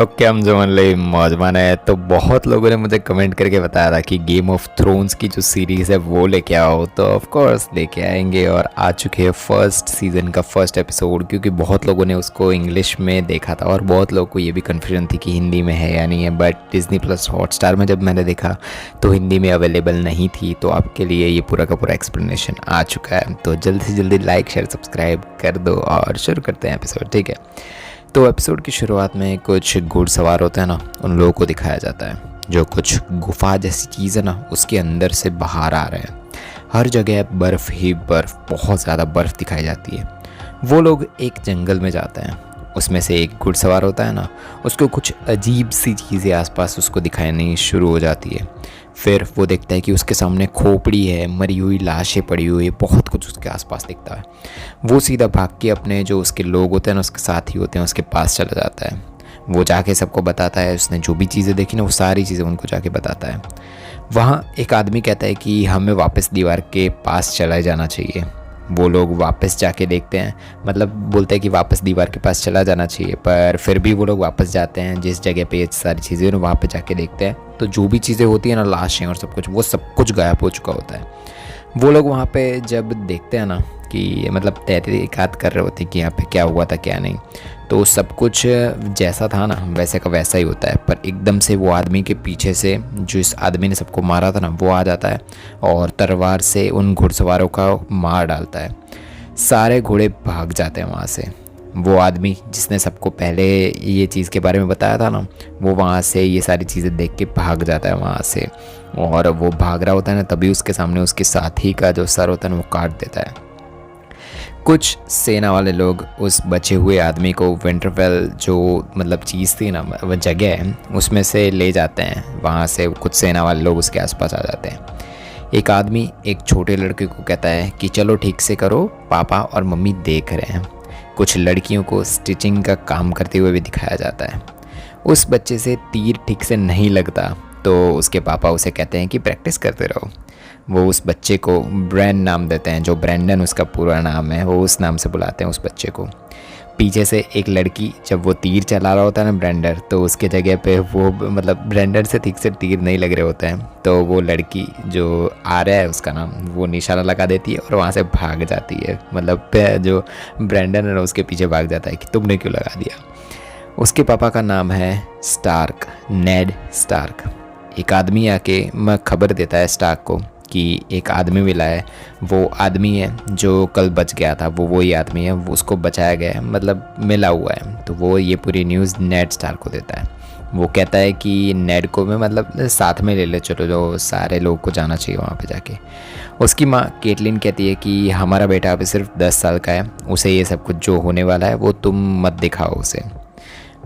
Okay हम जो मौजमान है तो बहुत लोगों ने मुझे कमेंट करके बताया था कि गेम ऑफ थ्रोन्स की जो सीरीज़ है वो लेके आओ, तो ऑफ कोर्स लेके आएंगे। और आ चुके हैं फर्स्ट सीज़न का फर्स्ट एपिसोड, क्योंकि बहुत लोगों ने उसको इंग्लिश में देखा था और बहुत लोगों को ये भी कन्फ्यूजन थी कि हिंदी में है या नहीं है। बट डिज्नी प्लस हॉटस्टार में जब मैंने देखा तो हिंदी में अवेलेबल नहीं थी, तो आपके लिए ये पूरा का पूरा एक्सप्लेनेशन आ चुका है। तो जल्दी से जल्दी लाइक शेयर सब्सक्राइब कर दो और शुरू करते हैं एपिसोड, ठीक है। तो एपिसोड की शुरुआत में कुछ घुड़सवार होते हैं ना, उन लोगों को दिखाया जाता है जो कुछ गुफा जैसी चीज़ है ना उसके अंदर से बाहर आ रहे हैं। हर जगह बर्फ़ ही बर्फ़, बहुत ज़्यादा बर्फ़ दिखाई जाती है। वो लोग एक जंगल में जाते हैं, उसमें से एक घुड़सवार होता है ना, उसको कुछ अजीब सी चीज़ें आसपास उसको दिखानी शुरू हो जाती है। फिर वो देखता है कि उसके सामने खोपड़ी है, मरी हुई लाशें पड़ी हुई है, बहुत कुछ उसके आसपास दिखता है। वो सीधा भाग के अपने जो उसके लोग होते हैं ना, उसके साथी होते हैं, उसके पास चला जाता है। वो जाके सबको बताता है, उसने जो भी चीज़ें देखी ना वो सारी चीज़ें उनको जाके बताता है। वहाँ एक आदमी कहता है कि हमें वापस दीवार के पास चला जाना चाहिए। वो लोग वापस जाके देखते हैं, मतलब बोलते हैं कि वापस दीवार के पास चला जाना चाहिए, पर फिर भी वो लोग वापस जाते हैं जिस जगह पे ये सारी चीज़ें ना, वहाँ पे जाके देखते हैं तो जो भी चीज़ें होती हैं ना, लाशें और सब कुछ, वो सब कुछ गायब हो चुका होता है। वो लोग वहाँ पे जब देखते हैं ना कि मतलब तहकीकात कर रहे होते हैं कि यहाँ पे क्या हुआ था क्या नहीं, तो सब कुछ जैसा था ना वैसे का वैसा ही होता है। पर एकदम से वो आदमी के पीछे से जो इस आदमी ने सबको मारा था ना, वो आ जाता है और तलवार से उन घुड़सवारों का मार डालता है। सारे घोड़े भाग जाते हैं वहाँ से। वो आदमी जिसने सबको पहले ये चीज़ के बारे में बताया था ना, वो वहाँ से ये सारी चीज़ें देख के भाग जाता है वहाँ से। और वो भाग रहा होता है ना, तभी उसके सामने उसके साथी का जो सर होता है ना वो काट देता है। कुछ सेना वाले लोग उस बचे हुए आदमी को विंटरफेल जो मतलब चीज़ थी ना, वो जगह है, उसमें से ले जाते हैं। वहाँ से कुछ सेना वाले लोग उसके आसपास आ जाते हैं। एक आदमी एक छोटे लड़के को कहता है कि चलो ठीक से करो, पापा और मम्मी देख रहे हैं। कुछ लड़कियों को स्टिचिंग का काम करते हुए भी दिखाया जाता है। उस बच्चे से तीर ठीक से नहीं लगता, तो उसके पापा उसे कहते हैं कि प्रैक्टिस करते रहो। वो उस बच्चे को ब्रैंड नाम देते हैं, जो ब्रैंडन उसका पूरा नाम है, वो उस नाम से बुलाते हैं उस बच्चे को। पीछे से एक लड़की, जब वो तीर चला रहा होता है ना ब्रैंडर, तो उसके जगह पे वो मतलब ब्रैंडर से ठीक से तीर नहीं लग रहे होते हैं, तो वो लड़की जो आ रहा है उसका नाम, वो निशाना लगा देती है और वहाँ से भाग जाती है। मतलब जो ब्रैंडन है ना उसके पीछे भाग जाता है कि तुमने क्यों लगा दिया। उसके पापा का नाम है स्टार्क, नेड स्टार्क। एक आदमी आके खबर देता है स्टार्क को कि एक आदमी मिला है। वो आदमी है जो कल बच गया था, वो वही आदमी है, वो उसको बचाया गया है, मतलब मिला हुआ है। तो वो ये पूरी न्यूज़ नेड स्टार्क को देता है। वो कहता है कि नेड को मैं मतलब साथ में ले ले चलो, जो सारे लोग को जाना चाहिए वहाँ पे जाके। उसकी माँ केटलिन कहती है कि हमारा बेटा अभी सिर्फ 10 साल का है, उसे ये सब कुछ जो होने वाला है वो तुम मत दिखाओ उसे।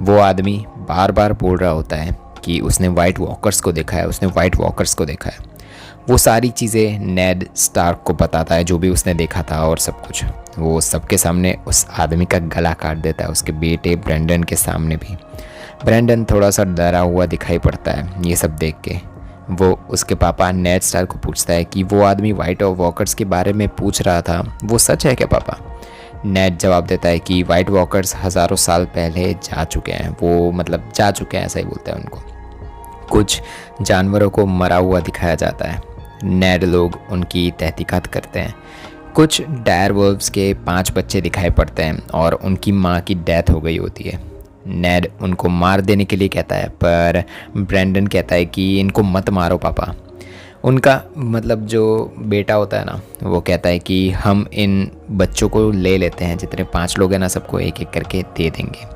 वो आदमी बार बार बोल रहा होता है कि उसने वाइट वॉकर्स को देखा है, उसने वाइट वॉकर्स को देखा है। वो सारी चीज़ें नेड स्टार्क को बताता है, जो भी उसने देखा था और सब कुछ। वो सबके सामने उस आदमी का गला काट देता है, उसके बेटे ब्रैंडन के सामने भी। ब्रैंडन थोड़ा सा डरा हुआ दिखाई पड़ता है ये सब देख के। वो उसके पापा नेड स्टार्क को पूछता है कि वो आदमी वाइट वॉकर्स के बारे में पूछ रहा था, वो सच है क्या पापा? नेड जवाब देता है कि वाइट वॉकर्स हज़ारों साल पहले जा चुके हैं, वो मतलब जा चुके हैं, ऐसा ही बोलता है उनको। कुछ जानवरों को मरा हुआ दिखाया जाता है। नेड लोग उनकी तहकीकात करते हैं। कुछ डायरवुल्व्स के 5 बच्चे दिखाई पड़ते हैं और उनकी माँ की डेथ हो गई होती है। नेड उनको मार देने के लिए कहता है, पर ब्रैंडन कहता है कि इनको मत मारो पापा। उनका मतलब जो बेटा होता है ना, वो कहता है कि हम इन बच्चों को ले लेते हैं, जितने 5 लोग हैं ना सबको एक एक करके दे देंगे।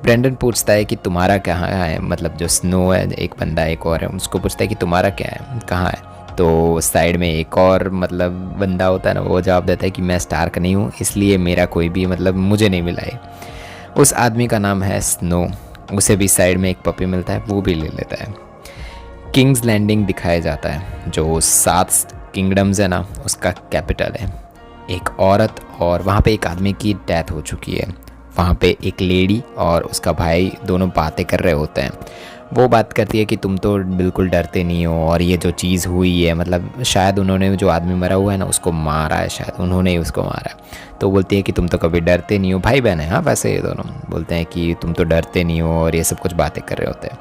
ब्रैंडन पूछता है कि तुम्हारा कहाँ है, मतलब जो स्नो है एक बंदा एक और है, उसको पूछता है कि तुम्हारा क्या है, कहाँ है। तो साइड में एक और मतलब बंदा होता है ना, वो जवाब देता है कि मैं स्टार्क नहीं हूँ, इसलिए मेरा कोई भी मतलब मुझे नहीं मिला है। उस आदमी का नाम है स्नो, उसे भी साइड में एक पपी मिलता है, वो भी ले लेता है। किंग्स लैंडिंग दिखाया जाता है, जो 7 किंगडम्स है ना उसका कैपिटल है। एक औरत और वहाँ पे एक आदमी की डेथ हो चुकी है। वहाँ पे एक लेडी और उसका भाई दोनों बातें कर रहे होते हैं। वो बात करती है कि तुम तो बिल्कुल डरते नहीं हो, और ये जो चीज़ हुई है मतलब शायद उन्होंने, जो आदमी मरा हुआ है ना उसको मारा है, शायद उन्होंने ही उसको मारा है। तो बोलती है कि तुम तो कभी डरते नहीं हो, भाई बहन है हाँ वैसे ये दोनों, बोलते हैं कि तुम तो डरते नहीं हो और ये सब कुछ बातें कर रहे होते हैं।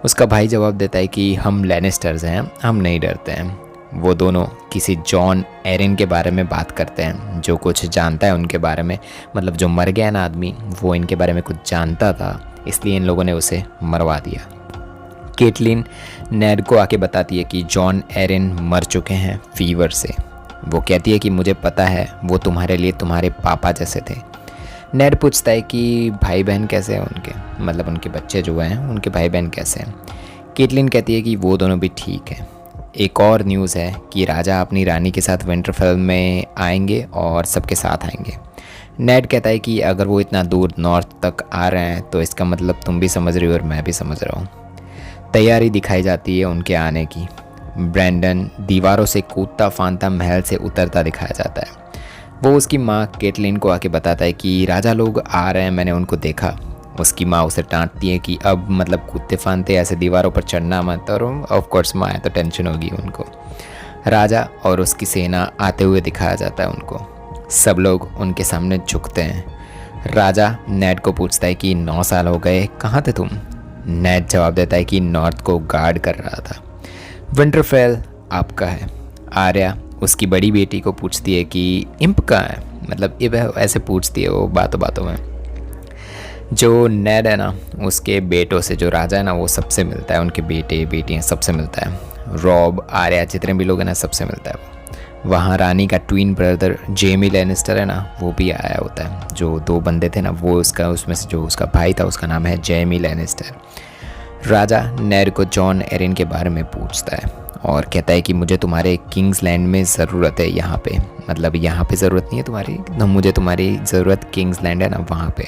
उसका भाई जवाब देता है कि हम लैनिस्टर्स हैं, हम नहीं डरते हैं। वो दोनों किसी जॉन एरिन के बारे में बात करते हैं, जो कुछ जानता है उनके बारे में, मतलब जो मर गया ना आदमी वो इनके बारे में कुछ जानता था, इसलिए इन लोगों ने उसे मरवा दिया। केटलिन नेड को आके बताती है कि जॉन एरिन मर चुके हैं फीवर से। वो कहती है कि मुझे पता है, वो तुम्हारे लिए तुम्हारे पापा जैसे थे। नेड पूछता है कि भाई बहन कैसे हैं उनके, मतलब उनके बच्चे जो हैं उनके भाई बहन कैसे हैं। केटलिन कहती है कि वो दोनों भी ठीक हैं। एक और न्यूज़ है कि राजा अपनी रानी के साथ विंटरफेल में आएंगे और सबके साथ आएंगे। नेड कहता है कि अगर वो इतना दूर नॉर्थ तक आ रहे हैं तो इसका मतलब तुम भी समझ रही हो और मैं भी समझ रहा हूँ। तैयारी दिखाई जाती है उनके आने की। ब्रैंडन दीवारों से कूदता फांदता महल से उतरता दिखाया जाता है। वो उसकी माँ केटलिन को आके बताता है कि राजा लोग आ रहे हैं, मैंने उनको देखा। उसकी माँ उसे डांटती है कि अब मतलब कूदते फांदते ऐसे दीवारों पर चढ़ना मत, और ऑफ कोर्स माँ है तो टेंशन होगी उनको। राजा और उसकी सेना आते हुए दिखाया जाता है उनको। सब लोग उनके सामने झुकते हैं। राजा नेड को पूछता है कि 9 साल हो गए, कहाँ थे तुम? नेड जवाब देता है कि नॉर्थ को गार्ड कर रहा था। विंटरफेल आपका है। आर्या उसकी बड़ी बेटी को पूछती है कि इम्प कहाँ है, मतलब इब ऐसे पूछती है वो बातों बातों में। जो नेड है ना उसके बेटों से, जो राजा है ना वो सबसे मिलता है, उनके बेटे बेटियाँ सबसे मिलता है। रॉब आर्या जितने भी लोग हैं ना सबसे मिलता है वो। वहाँ रानी का ट्विन ब्रदर जेमी लैनिस्टर है ना वो भी आया होता है। जो 2 बंदे थे ना वो उसका, उसमें से जो उसका भाई था उसका नाम है जेमी लैनिस्टर। राजा नेड को जॉन एरिन के बारे में पूछता है और कहता है कि मुझे तुम्हारे किंग्सलैंड में ज़रूरत है, यहाँ पे, मतलब यहाँ पे ज़रूरत नहीं है तुम्हारी, तो मुझे तुम्हारी ज़रूरत किंग्सलैंड है ना वहाँ पे।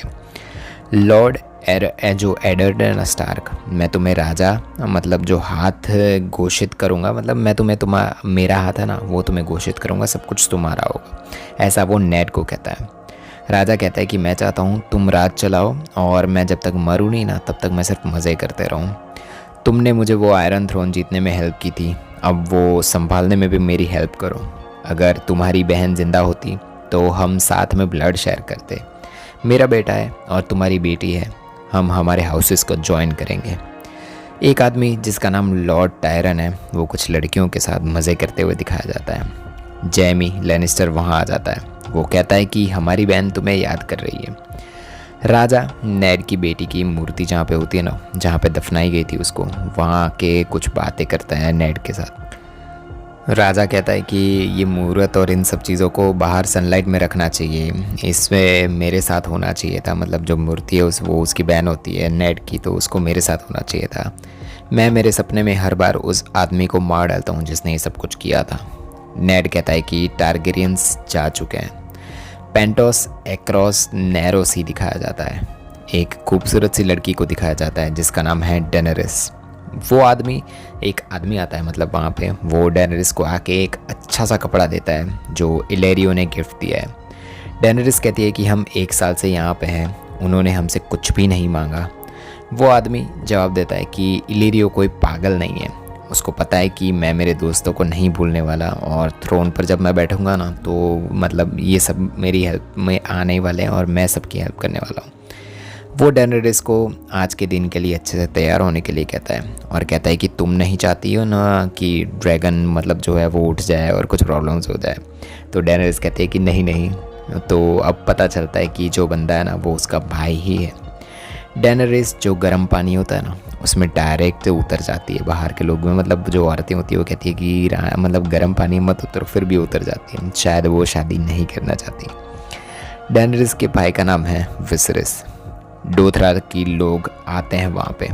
लॉर्ड जो एडर्ड है ना स्टार्क, मैं तुम्हें राजा, मतलब जो हाथ घोषित करूँगा, मतलब मैं तुम्हें मेरा हाथ है ना वो तुम्हें घोषित करूँगा, सब कुछ तुम्हारा होगा, ऐसा वो नेड को कहता है। राजा कहता है कि मैं चाहता हूँ तुम राज चलाओ और मैं जब तक मरूँ नहीं ना तब तक मैं सिर्फ मज़े करते रहूँ। तुमने मुझे वो आयरन थ्रोन जीतने में हेल्प की थी, अब वो संभालने में भी मेरी हेल्प करो। अगर तुम्हारी बहन ज़िंदा होती तो हम साथ में ब्लड शेयर करते। मेरा बेटा है और तुम्हारी बेटी है, हम हमारे हाउसेस को ज्वाइन करेंगे। एक आदमी जिसका नाम लॉर्ड टायरन है वो कुछ लड़कियों के साथ मज़े करते हुए दिखाया जाता है। जेमी लैनिस्टर वहाँ आ जाता है। वो कहता है कि हमारी बहन तुम्हें याद कर रही है। राजा नेड की बेटी की मूर्ति जहाँ पे होती है ना, जहाँ पे दफनाई गई थी उसको, वहाँ के कुछ बातें करता है नेड के साथ। राजा कहता है कि ये मूर्त और इन सब चीज़ों को बाहर सनलाइट में रखना चाहिए, इसमें मेरे साथ होना चाहिए था, मतलब जो मूर्ति है वो उसकी बहन होती है नेड की, तो उसको मेरे साथ होना चाहिए था। मैं मेरे सपने में हर बार उस आदमी को मार डालता हूँ जिसने ये सब कुछ किया था। नेड कहता है कि टारगेरियंस जा चुके हैं। पेंटोस एक्रॉस नैरो सी दिखाया जाता है। एक खूबसूरत सी लड़की को दिखाया जाता है जिसका नाम है डेनरिस। एक आदमी आता है, मतलब वहाँ पे वो डेनरिस को आके एक अच्छा सा कपड़ा देता है जो इलेरियो ने गिफ्ट दिया है। डेनरिस कहती है कि हम 1 साल से यहाँ पे हैं, उन्होंने हमसे कुछ भी नहीं मांगा। वो आदमी जवाब देता है कि इलेरियो कोई पागल नहीं है, उसको पता है कि मैं मेरे दोस्तों को नहीं भूलने वाला, और थ्रोन पर जब मैं बैठूंगा ना तो मतलब ये सब मेरी हेल्प में आने वाले हैं और मैं सबकी हेल्प करने वाला हूँ। वो डेनरिस को आज के दिन के लिए अच्छे से तैयार होने के लिए कहता है और कहता है कि तुम नहीं चाहती हो ना कि ड्रैगन मतलब जो है वो उठ जाए और कुछ प्रॉब्लम्स हो जाए। तो डेनरिस कहते हैं कि नहीं नहीं। तो अब पता चलता है कि जो बंदा है ना वो उसका भाई ही है। डेनरिस जो गर्म पानी होता है ना उसमें डायरेक्ट उतर जाती है। बाहर के लोग में मतलब जो औरतें होती है वो कहती है कि मतलब गर्म पानी मत उतरो, फिर भी उतर जाती है, शायद वो शादी नहीं करना चाहती। डेनरिस के भाई का नाम है विसरिस। डोथरा की लोग आते हैं वहाँ पे।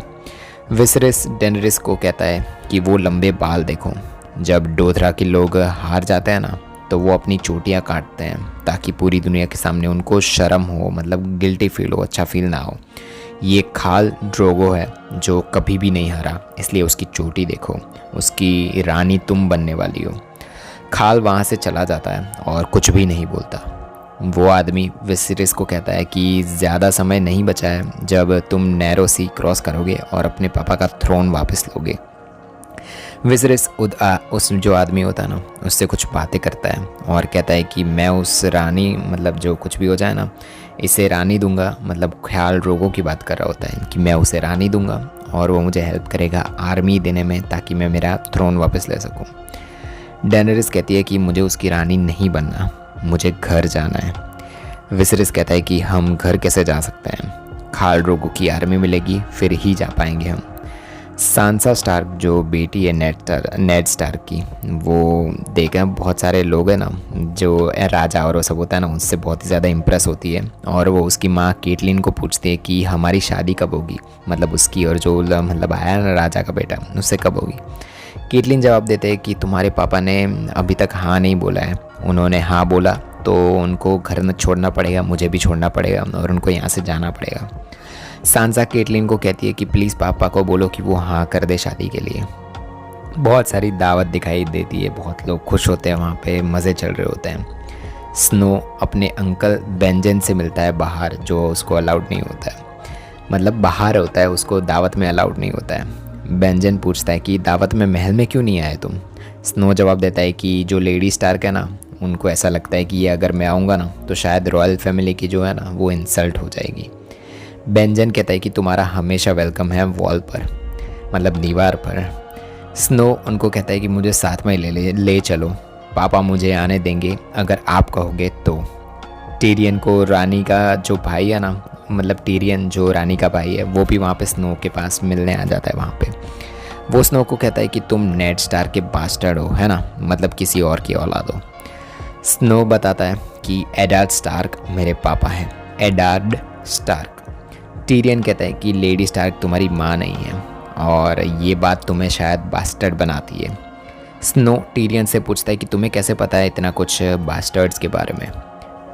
विसरिस डेनरिस को कहता है कि वो लंबे बाल देखो। जब डोथरा के लोग हार जाते हैं ना तो वो अपनी चोटियाँ काटते हैं ताकि पूरी दुनिया के सामने उनको शर्म हो, मतलब गिल्टी फील हो, अच्छा फील ना हो। ये खाल ड्रोगो है जो कभी भी नहीं हारा, इसलिए उसकी चोटी देखो, उसकी रानी तुम बनने वाली हो। खाल वहाँ से चला जाता है और कुछ भी नहीं बोलता। वो आदमी विसिरिस को कहता है कि ज़्यादा समय नहीं बचा है जब तुम नैरो सी क्रॉस करोगे और अपने पापा का थ्रोन वापस लोगे। विसिरिस उस जो आदमी होता है ना, उससे कुछ बातें करता है और कहता है कि मैं उस रानी, मतलब जो कुछ भी हो जाए ना, इसे रानी दूंगा, मतलब ख्याल रोगों की बात कर रहा होता है कि मैं उसे रानी दूंगा और वो मुझे हेल्प करेगा आर्मी देने में ताकि मैं मेरा थ्रोन वापस ले सकूं। डेनेरिस कहती है कि मुझे उसकी रानी नहीं बनना, मुझे घर जाना है। विसिरिस कहता है कि हम घर कैसे जा सकते हैं, खाल रोगों की आर्मी मिलेगी फिर ही जा पाएंगे हम। सांसा स्टार्क जो बेटी है नेड स्टार्क की, वो देखें बहुत सारे लोग हैं ना जो राजा और वो सब होता है ना, उससे बहुत ही ज़्यादा इम्प्रेस होती है और वो उसकी माँ केटलिन को पूछती है कि हमारी शादी कब होगी, मतलब उसकी और जो मतलब आया ना राजा का बेटा, उससे कब होगी। केटलिन जवाब देते हैं कि तुम्हारे पापा ने अभी तक हाँ नहीं बोला है, उन्होंने हाँ बोला तो उनको घर में छोड़ना पड़ेगा, मुझे भी छोड़ना पड़ेगा और उनको यहाँ से जाना पड़ेगा। सांसा केटलिन को कहती है कि प्लीज़ पापा को बोलो कि वो हाँ कर दे शादी के लिए। बहुत सारी दावत दिखाई देती है, बहुत लोग खुश होते हैं, वहाँ पे मज़े चल रहे होते हैं। स्नो अपने अंकल बेंजन से मिलता है बाहर, जो उसको अलाउड नहीं होता है, मतलब बाहर होता है, उसको दावत में अलाउड नहीं होता है। बेंजन पूछता है कि दावत में महल में क्यों नहीं आए तुम। स्नो जवाब देता है कि जो लेडी स्टार्क है ना, उनको ऐसा लगता है कि ये अगर मैं आऊँगा ना तो शायद रॉयल फैमिली की जो है ना वो इंसल्ट हो जाएगी। बेंजन कहता है कि तुम्हारा हमेशा वेलकम है वॉल पर, मतलब दीवार पर। स्नो उनको कहता है कि मुझे साथ में ले चलो, पापा मुझे आने देंगे अगर आप कहोगे तो। टीरियन को रानी का जो भाई है ना, मतलब टीरियन जो रानी का भाई है, वो भी वहाँ पे स्नो के पास मिलने आ जाता है वहाँ पे। वो स्नो को कहता है कि तुम नेड स्टार्क के बास्टर्ड हो, है ना, मतलब किसी और की औलाद हो। स्नो बताता है कि एडार्ड स्टार्क मेरे पापा हैं, एडार्ड स्टार्क। टीरियन कहता है कि लेडी स्टार्क तुम्हारी माँ नहीं है और ये बात तुम्हें शायद बास्टर्ड बनाती है। स्नो टीरियन से पूछता है कि तुम्हें कैसे पता है इतना कुछ बास्टर्ड्स के बारे में।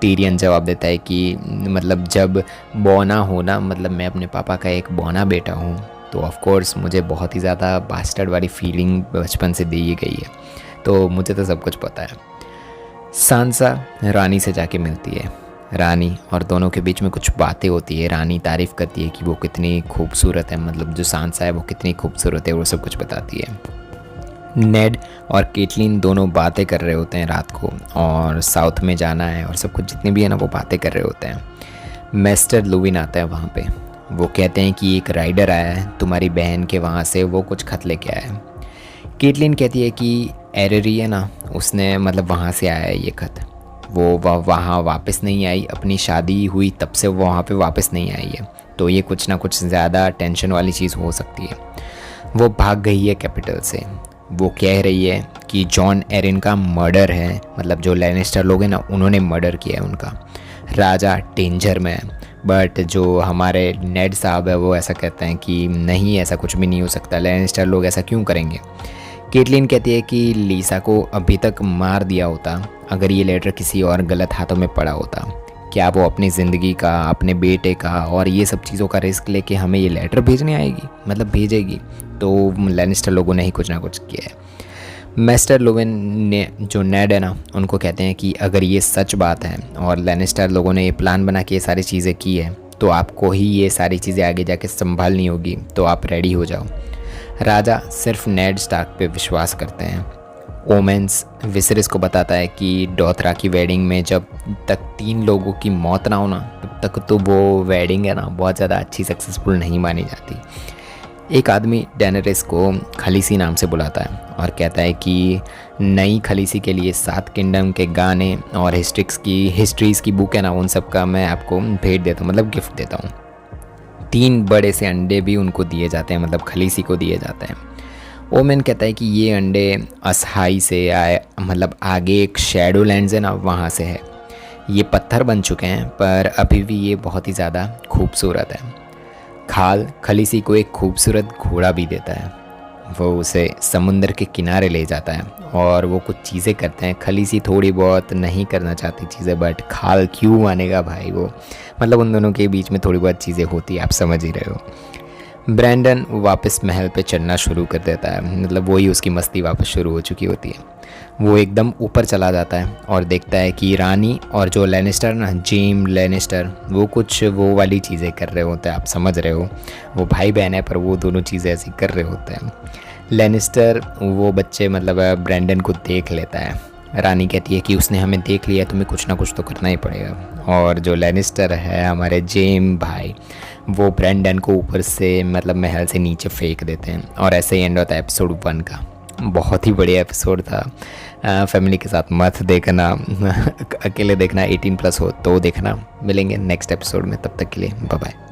टीरियन जवाब देता है कि मतलब जब बौना होना, मतलब मैं अपने पापा का एक बौना बेटा हूँ, तो ऑफ कोर्स मुझे बहुत ही ज़्यादा बास्टर्ड वाली फीलिंग बचपन से दी गई है, तो मुझे तो सब कुछ पता है। सांसा रानी से जाके मिलती है, रानी और दोनों के बीच में कुछ बातें होती है। रानी तारीफ़ करती है कि वो कितनी खूबसूरत है, मतलब जो सांसा है वो कितनी खूबसूरत है, वो सब कुछ बताती है। नेड और केटलिन दोनों बातें कर रहे होते हैं रात को, और साउथ में जाना है और सब कुछ जितने भी है ना वो बातें कर रहे होते हैं। मेस्टर लुविन आता है वहाँ पे, वो कहते हैं कि एक राइडर आया है तुम्हारी बहन के वहाँ से, वो कुछ खत लेके आया है। केटलिन कहती है कि एररी है ना, उसने मतलब वहाँ से आया है ये खत, वो वहाँ वापस नहीं आई, अपनी शादी हुई तब से वो वहाँ पे वापस नहीं आई है, तो ये कुछ ना कुछ ज़्यादा टेंशन वाली चीज़ हो सकती है। वो भाग गई है कैपिटल से, वो कह रही है कि जॉन एरिन का मर्डर है, मतलब जो लैनिस्टर लोग हैं ना उन्होंने मर्डर किया है उनका, राजा डेंजर में है। बट जो हमारे नेड साहब है वो ऐसा कहते हैं कि नहीं, ऐसा कुछ भी नहीं हो सकता, लैनिस्टर लोग ऐसा क्यों करेंगे। केटलिन कहती है कि लीसा को अभी तक मार दिया होता अगर ये लेटर किसी और गलत हाथों में पड़ा होता। क्या वो अपनी ज़िंदगी का, अपने बेटे का और ये सब चीज़ों का रिस्क लेके हमें ये लेटर भेजने आएगी, मतलब भेजेगी, तो लैनिस्टर लोगों ने ही कुछ ना कुछ किया है। मेस्टर लुविन ने जो नेड है ना उनको कहते हैं कि अगर ये सच बात है और लैनिस्टर लोगों ने ये प्लान बना के ये सारी चीज़ें की है, तो आपको ही ये सारी चीज़ें आगे जाके संभालनी होगी, तो आप रेडी हो जाओ। राजा सिर्फ नेड स्टार्क पे विश्वास करते हैं। ओमेंस विसरिस को बताता है कि डोथरा की वेडिंग में जब तक 3 लोगों की मौत ना हो ना, तब तक तो वो वेडिंग है ना बहुत ज़्यादा अच्छी सक्सेसफुल नहीं मानी जाती। एक आदमी डेनेरिस को खलीसी नाम से बुलाता है और कहता है कि नई खलीसी के लिए 7 किंगडम के गाने और हिस्ट्रीज़ की बुक है ना, उन सब का मैं आपको भेंट देता हूँ, मतलब गिफ्ट देता हूँ। 3 बड़े से अंडे भी उनको दिए जाते हैं, मतलब खलीसी को दिए जाते हैं। ओमेन कहता है कि ये अंडे असहाई से आए, मतलब आगे एक शैडो लैंड्स है ना वहाँ से है। ये पत्थर बन चुके हैं पर अभी भी ये बहुत ही ज़्यादा खूबसूरत है। खाल खलीसी को एक खूबसूरत घोड़ा भी देता है, वो उसे समुंदर के किनारे ले जाता है और वो कुछ चीज़ें करते हैं। खलीसी थोड़ी बहुत नहीं करना चाहती चीज़ें, बट खाल क्यों मानेगा भाई, वो मतलब उन दोनों के बीच में थोड़ी बहुत चीज़ें होती है, आप समझ ही रहे हो। ब्रैंडन वापस महल पे चढ़ना शुरू कर देता है, मतलब वही उसकी मस्ती वापस शुरू हो चुकी होती है। वो एकदम ऊपर चला जाता है और देखता है कि रानी और जो लेनिस्टर ना, जेम लेनिस्टर, वो कुछ वो वाली चीज़ें कर रहे होते हैं, आप समझ रहे हो। वो भाई बहन है पर वो दोनों चीज़ें ऐसी कर रहे होते हैं। लेनिस्टर वो बच्चे मतलब ब्रैंडन को देख लेता है। रानी कहती है कि उसने हमें देख लिया, तुम्हें कुछ ना कुछ तो करना ही पड़ेगा। और जो लेनिस्टर है हमारे जेम भाई, वो ब्रैंडन को ऊपर से मतलब महल से नीचे फेंक देते हैं। और ऐसे ही एंड होता है एपिसोड 1 का। बहुत ही बढ़िया एपिसोड था। फैमिली के साथ मत देखना अकेले देखना, 18+ हो तो देखना। मिलेंगे नेक्स्ट एपिसोड में, तब तक के लिए बाय बाय।